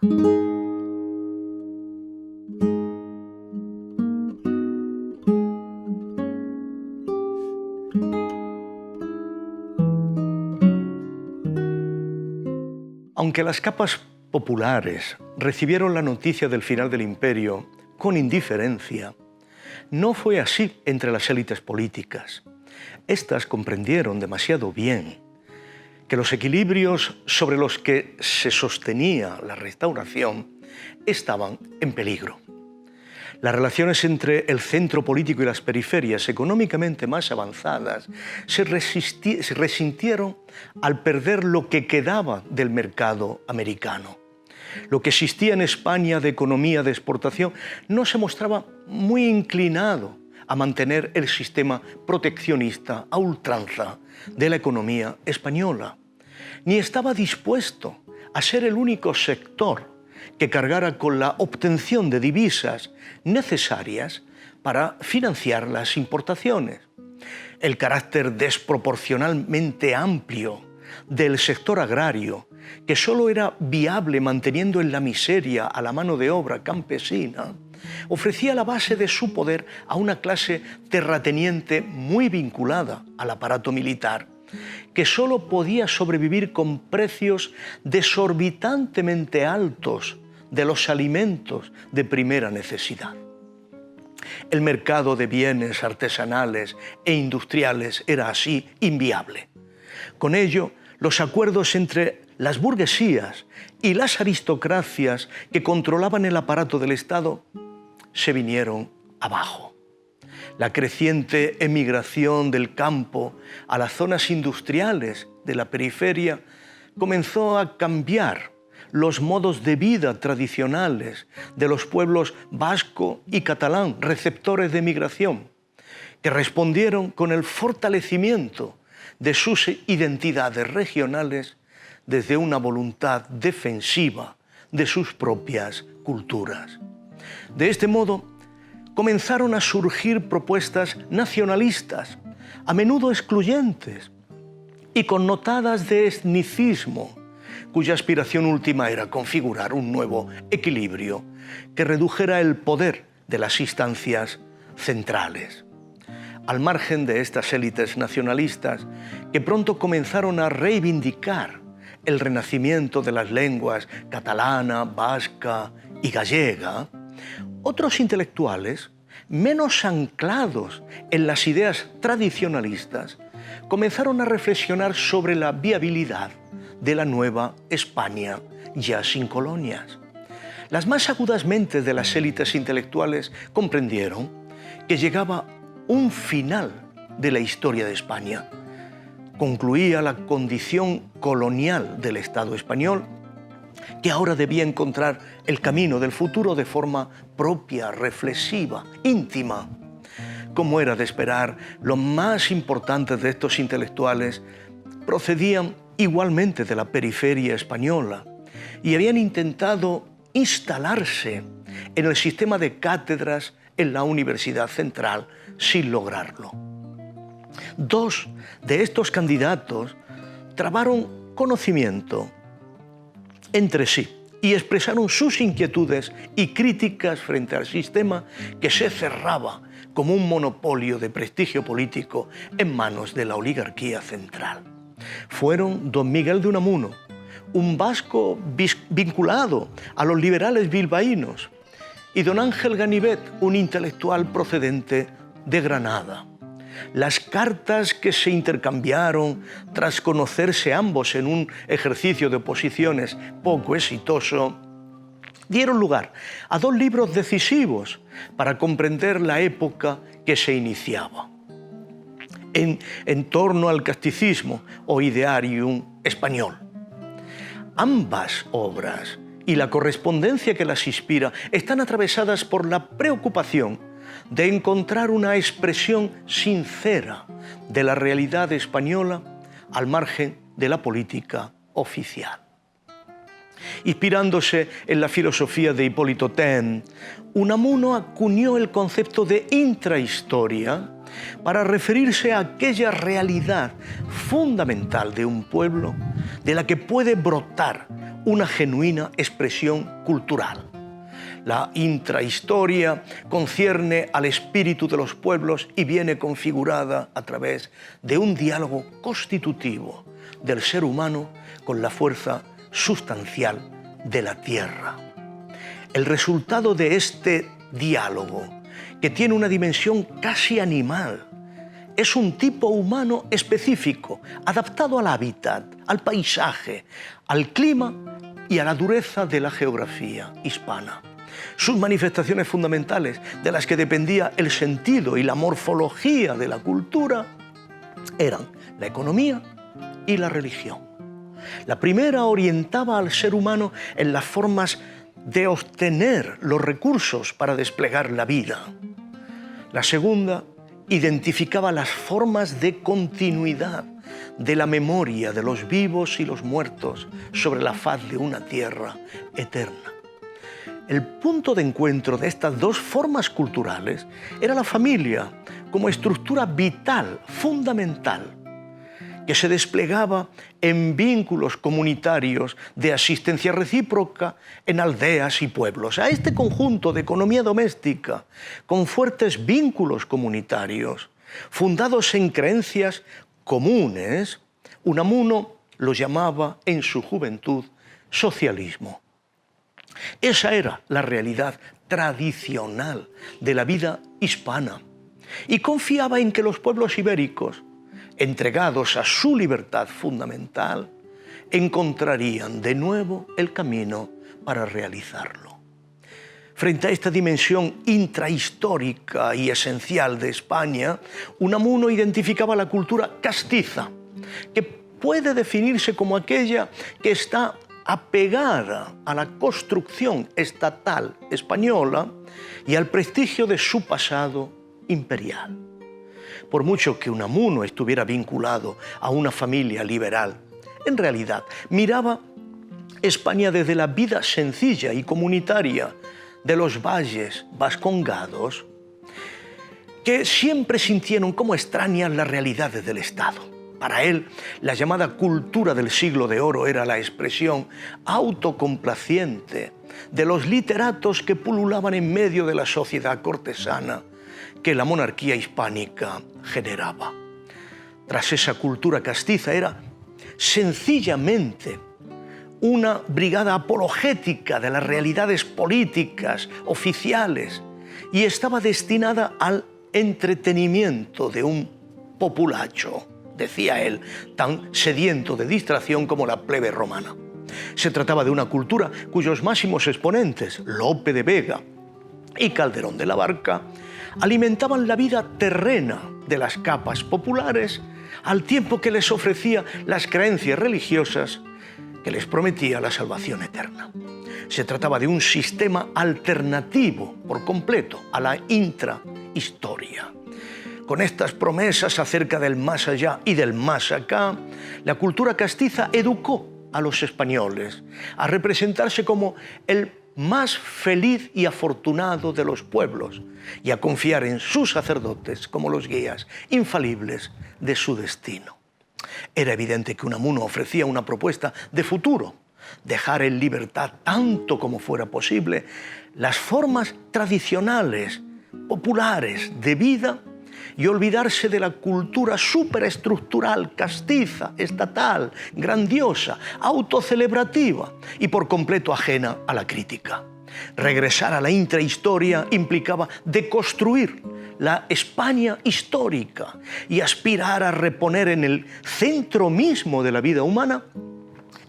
Aunque las capas populares recibieron la noticia del final del imperio con indiferencia, no fue así entre las élites políticas. Estas comprendieron demasiado bien que los equilibrios sobre los que se sostenía la restauración estaban en peligro. Las relaciones entre el centro político y las periferias económicamente más avanzadas se resintieron al perder lo que quedaba del mercado americano. Lo que existía en España de economía de exportación no se mostraba muy inclinado a mantener el sistema proteccionista a ultranza de la economía española, ni estaba dispuesto a ser el único sector que cargara con la obtención de divisas necesarias para financiar las importaciones. El carácter desproporcionalmente amplio del sector agrario, que solo era viable manteniendo en la miseria a la mano de obra campesina, ofrecía la base de su poder a una clase terrateniente muy vinculada al aparato militar, que solo podía sobrevivir con precios desorbitantemente altos de los alimentos de primera necesidad. El mercado de bienes artesanales e industriales era así inviable. Con ello, los acuerdos entre las burguesías y las aristocracias que controlaban el aparato del Estado se vinieron abajo. La creciente emigración del campo a las zonas industriales de la periferia comenzó a cambiar los modos de vida tradicionales de los pueblos vasco y catalán, receptores de migración, que respondieron con el fortalecimiento de sus identidades regionales desde una voluntad defensiva de sus propias culturas. De este modo, comenzaron a surgir propuestas nacionalistas, a menudo excluyentes y connotadas de etnicismo, cuya aspiración última era configurar un nuevo equilibrio que redujera el poder de las instancias centrales. Al margen de estas élites nacionalistas, que pronto comenzaron a reivindicar el renacimiento de las lenguas catalana, vasca y gallega, otros intelectuales, menos anclados en las ideas tradicionalistas, comenzaron a reflexionar sobre la viabilidad de la nueva España ya sin colonias. Las más agudas mentes de las élites intelectuales comprendieron que llegaba un final de la historia de España. Concluía la condición colonial del Estado español, que ahora debía encontrar el camino del futuro de forma propia, reflexiva, íntima. Como era de esperar, los más importantes de estos intelectuales procedían igualmente de la periferia española y habían intentado instalarse en el sistema de cátedras en la Universidad Central sin lograrlo. Dos de estos candidatos trabaron conocimiento entre sí y expresaron sus inquietudes y críticas frente al sistema que se cerraba como un monopolio de prestigio político en manos de la oligarquía central. Fueron don Miguel de Unamuno, un vasco vinculado a los liberales bilbaínos, y don Ángel Ganivet, un intelectual procedente de Granada. Las cartas que se intercambiaron tras conocerse ambos en un ejercicio de oposiciones poco exitoso dieron lugar a dos libros decisivos para comprender la época que se iniciaba. En torno al casticismo o idearium español. Ambas obras y la correspondencia que las inspira están atravesadas por la preocupación de encontrar una expresión sincera de la realidad española al margen de la política oficial. Inspirándose en la filosofía de Hipólito Taine, Unamuno acuñó el concepto de intrahistoria para referirse a aquella realidad fundamental de un pueblo de la que puede brotar una genuina expresión cultural. La intrahistoria concierne al espíritu de los pueblos y viene configurada a través de un diálogo constitutivo del ser humano con la fuerza sustancial de la tierra. El resultado de este diálogo, que tiene una dimensión casi animal, es un tipo humano específico, adaptado al hábitat, al paisaje, al clima y a la dureza de la geografía hispana. Sus manifestaciones fundamentales, de las que dependía el sentido y la morfología de la cultura, eran la economía y la religión. La primera orientaba al ser humano en las formas de obtener los recursos para desplegar la vida. La segunda identificaba las formas de continuidad de la memoria de los vivos y los muertos sobre la faz de una tierra eterna. El punto de encuentro de estas dos formas culturales era la familia como estructura vital, fundamental, que se desplegaba en vínculos comunitarios de asistencia recíproca en aldeas y pueblos. A este conjunto de economía doméstica, con fuertes vínculos comunitarios, fundados en creencias comunes, Unamuno lo llamaba en su juventud socialismo. Esa era la realidad tradicional de la vida hispana y confiaba en que los pueblos ibéricos, entregados a su libertad fundamental, encontrarían de nuevo el camino para realizarlo. Frente a esta dimensión intrahistórica y esencial de España, Unamuno identificaba la cultura castiza, que puede definirse como aquella que está apegada a la construcción estatal española y al prestigio de su pasado imperial. Por mucho que Unamuno estuviera vinculado a una familia liberal, en realidad miraba España desde la vida sencilla y comunitaria de los valles vascongados, que siempre sintieron como extrañas las realidades del Estado. Para él, la llamada cultura del siglo de oro era la expresión autocomplaciente de los literatos que pululaban en medio de la sociedad cortesana que la monarquía hispánica generaba. Tras esa cultura castiza era sencillamente una brigada apologética de las realidades políticas oficiales y estaba destinada al entretenimiento de un populacho, decía él, tan sediento de distracción como la plebe romana. Se trataba de una cultura cuyos máximos exponentes, Lope de Vega y Calderón de la Barca, alimentaban la vida terrena de las capas populares al tiempo que les ofrecía las creencias religiosas que les prometía la salvación eterna. Se trataba de un sistema alternativo por completo a la intrahistoria. Con estas promesas acerca del más allá y del más acá, la cultura castiza educó a los españoles a representarse como el más feliz y afortunado de los pueblos y a confiar en sus sacerdotes como los guías infalibles de su destino. Era evidente que Unamuno ofrecía una propuesta de futuro, dejar en libertad tanto como fuera posible las formas tradicionales, populares de vida y olvidarse de la cultura superestructural, castiza, estatal, grandiosa, autocelebrativa y por completo ajena a la crítica. Regresar a la intrahistoria implicaba deconstruir la España histórica y aspirar a reponer en el centro mismo de la vida humana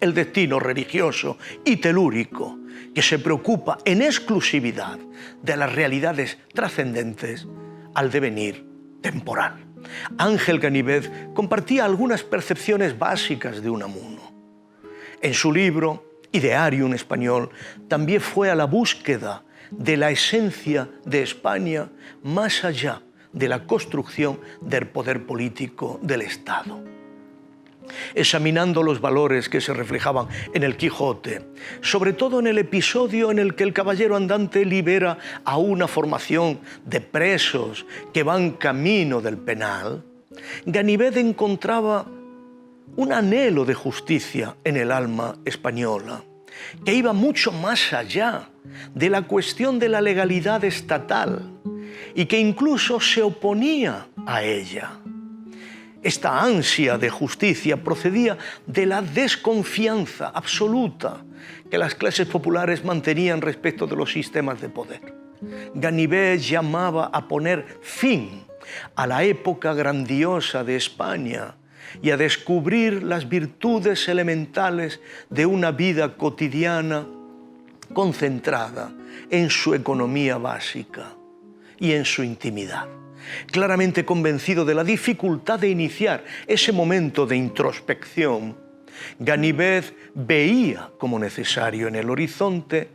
el destino religioso y telúrico que se preocupa en exclusividad de las realidades trascendentes al devenir temporal. Ángel Ganivet compartía algunas percepciones básicas de Unamuno. En su libro Idearium Español también fue a la búsqueda de la esencia de España más allá de la construcción del poder político del Estado. Examinando los valores que se reflejaban en el Quijote, sobre todo en el episodio en el que el caballero andante libera a una formación de presos que van camino del penal, Ganivet encontraba un anhelo de justicia en el alma española que iba mucho más allá de la cuestión de la legalidad estatal y que incluso se oponía a ella. Esta ansia de justicia procedía de la desconfianza absoluta que las clases populares mantenían respecto de los sistemas de poder. Ganivet llamaba a poner fin a la época grandiosa de España y a descubrir las virtudes elementales de una vida cotidiana concentrada en su economía básica y en su intimidad. Claramente convencido de la dificultad de iniciar ese momento de introspección, Ganivet veía como necesario en el horizonte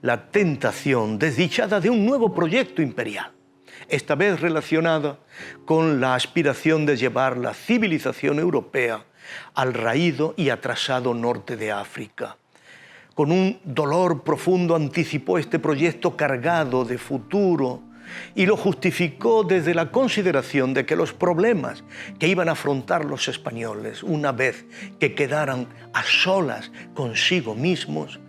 la tentación desdichada de un nuevo proyecto imperial, esta vez relacionada con la aspiración de llevar la civilización europea al raído y atrasado norte de África. Con un dolor profundo anticipó este proyecto cargado de futuro y lo justificó desde la consideración de que los problemas que iban a afrontar los españoles una vez que quedaran a solas consigo mismos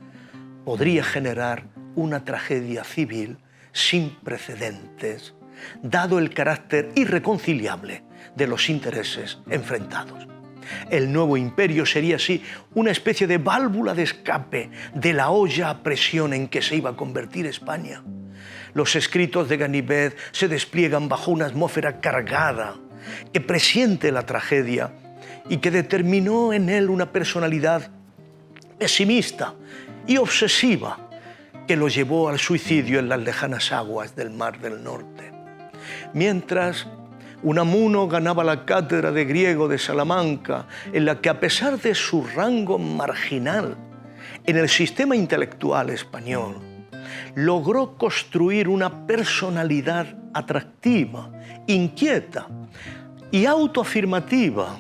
podría generar una tragedia civil sin precedentes, dado el carácter irreconciliable de los intereses enfrentados. El nuevo imperio sería así una especie de válvula de escape de la olla a presión en que se iba a convertir España. Los escritos de Ganivet se despliegan bajo una atmósfera cargada que presiente la tragedia y que determinó en él una personalidad pesimista y obsesiva que lo llevó al suicidio en las lejanas aguas del Mar del Norte. Mientras Unamuno ganaba la cátedra de griego de Salamanca, en la que, a pesar de su rango marginal en el sistema intelectual español, logró construir una personalidad atractiva, inquieta y autoafirmativa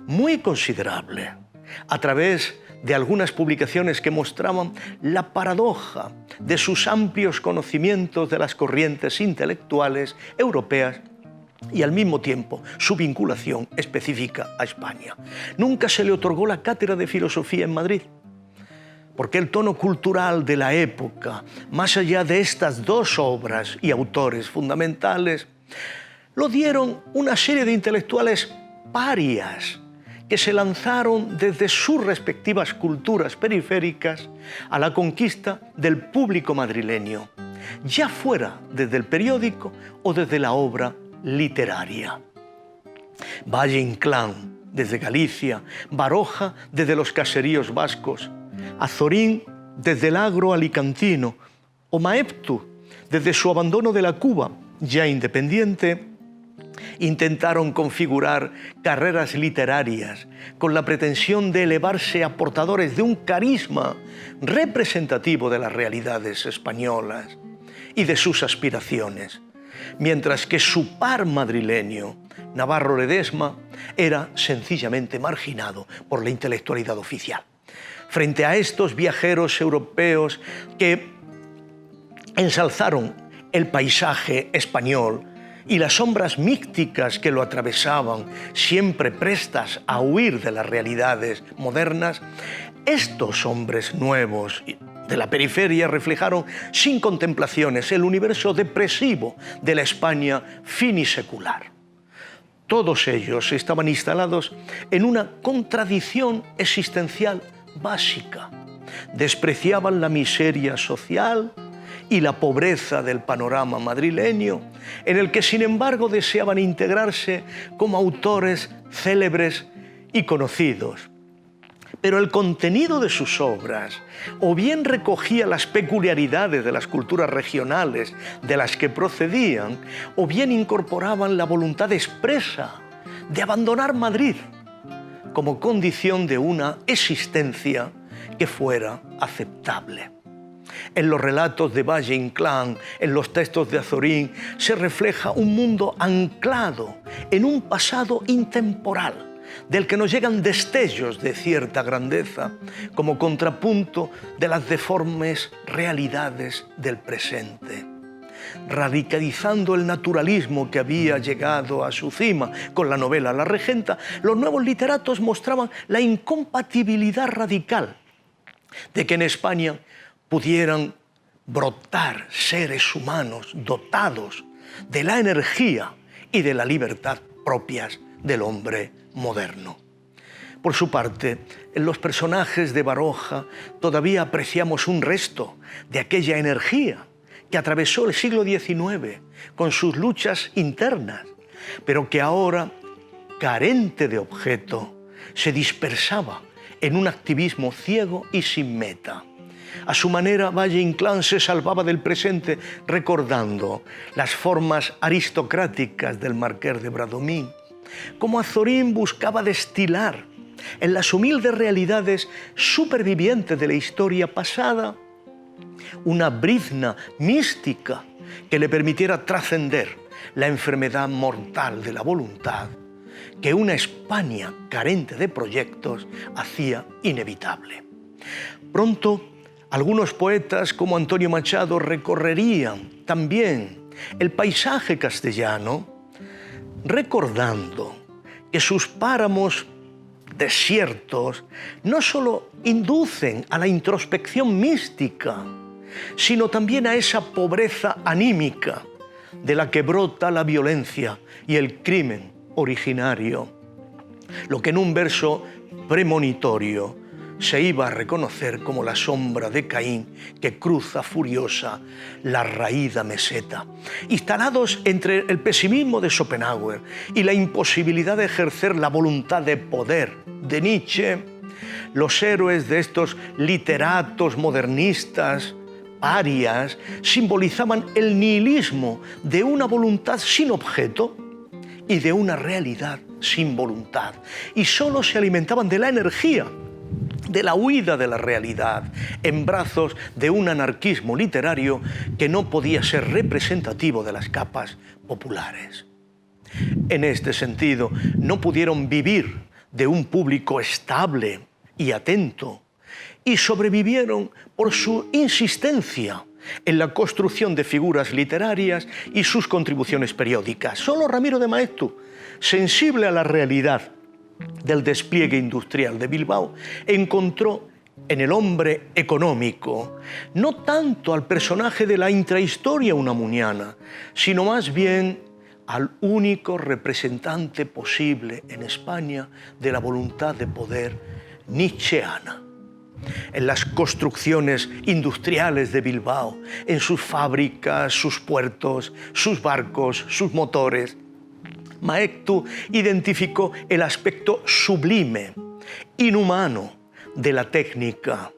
muy considerable, a través de algunas publicaciones que mostraban la paradoja de sus amplios conocimientos de las corrientes intelectuales europeas y al mismo tiempo su vinculación específica a España. Nunca se le otorgó la cátedra de filosofía en Madrid, porque el tono cultural de la época, más allá de estas dos obras y autores fundamentales, lo dieron una serie de intelectuales parias que se lanzaron desde sus respectivas culturas periféricas a la conquista del público madrileño, ya fuera desde el periódico o desde la obra literaria. Valle-Inclán desde Galicia, Baroja desde los caseríos vascos, Azorín desde el agro alicantino o Maeztu desde su abandono de la Cuba ya independiente, intentaron configurar carreras literarias con la pretensión de elevarse a portadores de un carisma representativo de las realidades españolas y de sus aspiraciones, mientras que su par madrileño, Navarro Ledesma, era sencillamente marginado por la intelectualidad oficial. Frente a estos viajeros europeos que ensalzaron el paisaje español y las sombras místicas que lo atravesaban, siempre prestas a huir de las realidades modernas, estos hombres nuevos de la periferia reflejaron sin contemplaciones el universo depresivo de la España finisecular. Todos ellos estaban instalados en una contradicción existencial básica. Despreciaban la miseria social y la pobreza del panorama madrileño, en el que sin embargo deseaban integrarse como autores célebres y conocidos. Pero el contenido de sus obras o bien recogía las peculiaridades de las culturas regionales de las que procedían, o bien incorporaban la voluntad expresa de abandonar Madrid como condición de una existencia que fuera aceptable. En los relatos de Valle-Inclán, en los textos de Azorín, se refleja un mundo anclado en un pasado intemporal, del que nos llegan destellos de cierta grandeza, como contrapunto de las deformes realidades del presente. Radicalizando el naturalismo que había llegado a su cima con la novela La Regenta, los nuevos literatos mostraban la incompatibilidad radical de que en España pudieran brotar seres humanos dotados de la energía y de la libertad propias del hombre moderno. Por su parte, en los personajes de Baroja todavía apreciamos un resto de aquella energía que atravesó el siglo XIX con sus luchas internas, pero que ahora, carente de objeto, se dispersaba en un activismo ciego y sin meta. A su manera, Valle-Inclán se salvaba del presente recordando las formas aristocráticas del marqués de Bradomín, como Azorín buscaba destilar en las humildes realidades supervivientes de la historia pasada una brizna mística que le permitiera trascender la enfermedad mortal de la voluntad que una España carente de proyectos hacía inevitable. Pronto, algunos poetas como Antonio Machado recorrerían también el paisaje castellano, recordando que sus páramos desiertos no solo inducen a la introspección mística, sino también a esa pobreza anímica de la que brota la violencia y el crimen originario, lo que en un verso premonitorio se iba a reconocer como la sombra de Caín que cruza furiosa la raída meseta. Instalados entre el pesimismo de Schopenhauer y la imposibilidad de ejercer la voluntad de poder de Nietzsche, los héroes de estos literatos modernistas parias simbolizaban el nihilismo de una voluntad sin objeto y de una realidad sin voluntad, y solo se alimentaban de la energía de la huida de la realidad en brazos de un anarquismo literario que no podía ser representativo de las capas populares. En este sentido, no pudieron vivir de un público estable y atento, y sobrevivieron por su insistencia en la construcción de figuras literarias y sus contribuciones periódicas. Solo Ramiro de Maeztu, sensible a la realidad del despliegue industrial de Bilbao, encontró en el hombre económico no tanto al personaje de la intrahistoria unamuniana, sino más bien al único representante posible en España de la voluntad de poder nietzscheana. En las construcciones industriales de Bilbao, en sus fábricas, sus puertos, sus barcos, sus motores, Maeztu identificó el aspecto sublime, inhumano de la técnica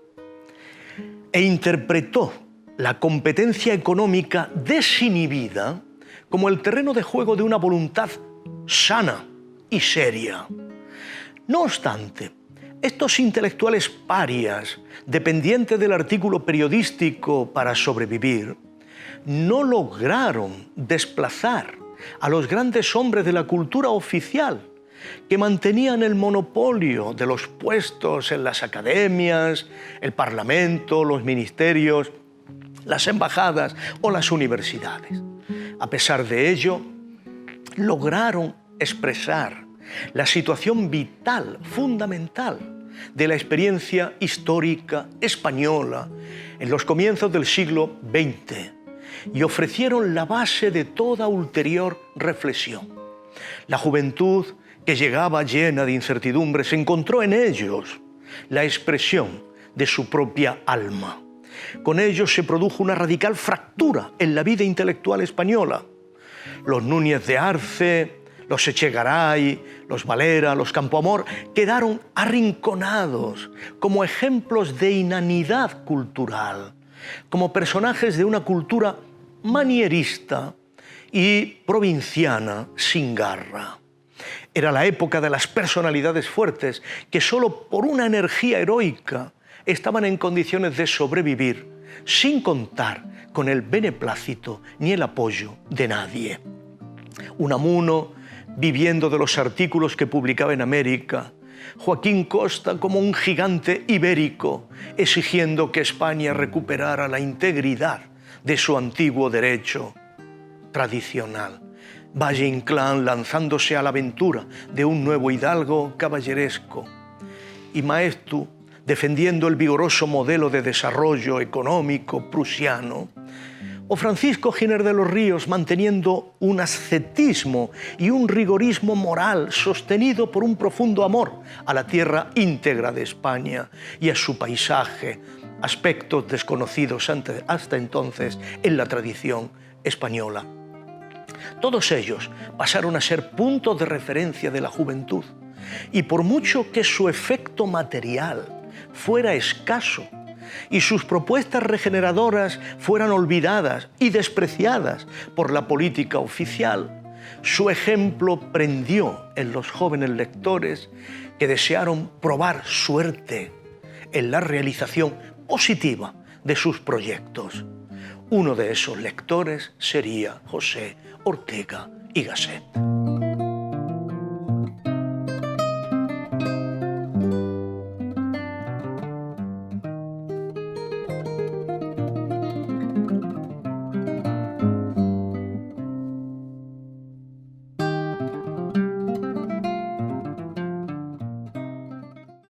e interpretó la competencia económica desinhibida como el terreno de juego de una voluntad sana y seria. No obstante, estos intelectuales parias, dependientes del artículo periodístico para sobrevivir, no lograron desplazar a los grandes hombres de la cultura oficial que mantenían el monopolio de los puestos en las academias, el parlamento, los ministerios, las embajadas o las universidades. A pesar de ello, lograron expresar la situación vital, fundamental, de la experiencia histórica española en los comienzos del siglo XX y ofrecieron la base de toda ulterior reflexión. La juventud, que llegaba llena de incertidumbres, encontró en ellos la expresión de su propia alma. Con ellos se produjo una radical fractura en la vida intelectual española. Los Núñez de Arce, los Echegaray, los Valera, los Campoamor quedaron arrinconados como ejemplos de inanidad cultural, como personajes de una cultura manierista y provinciana sin garra. Era la época de las personalidades fuertes que solo por una energía heroica estaban en condiciones de sobrevivir sin contar con el beneplácito ni el apoyo de nadie. Unamuno, viviendo de los artículos que publicaba en América, Joaquín Costa como un gigante ibérico, exigiendo que España recuperara la integridad de su antiguo derecho tradicional. Valle-Inclán lanzándose a la aventura de un nuevo hidalgo caballeresco. Y Maeztu defendiendo el vigoroso modelo de desarrollo económico prusiano, o Francisco Giner de los Ríos manteniendo un ascetismo y un rigorismo moral sostenido por un profundo amor a la tierra íntegra de España y a su paisaje, aspectos desconocidos hasta entonces en la tradición española. Todos ellos pasaron a ser puntos de referencia de la juventud, y por mucho que su efecto material fuera escaso y sus propuestas regeneradoras fueran olvidadas y despreciadas por la política oficial, su ejemplo prendió en los jóvenes lectores que desearon probar suerte en la realización positiva de sus proyectos. Uno de esos lectores sería José Ortega y Gasset.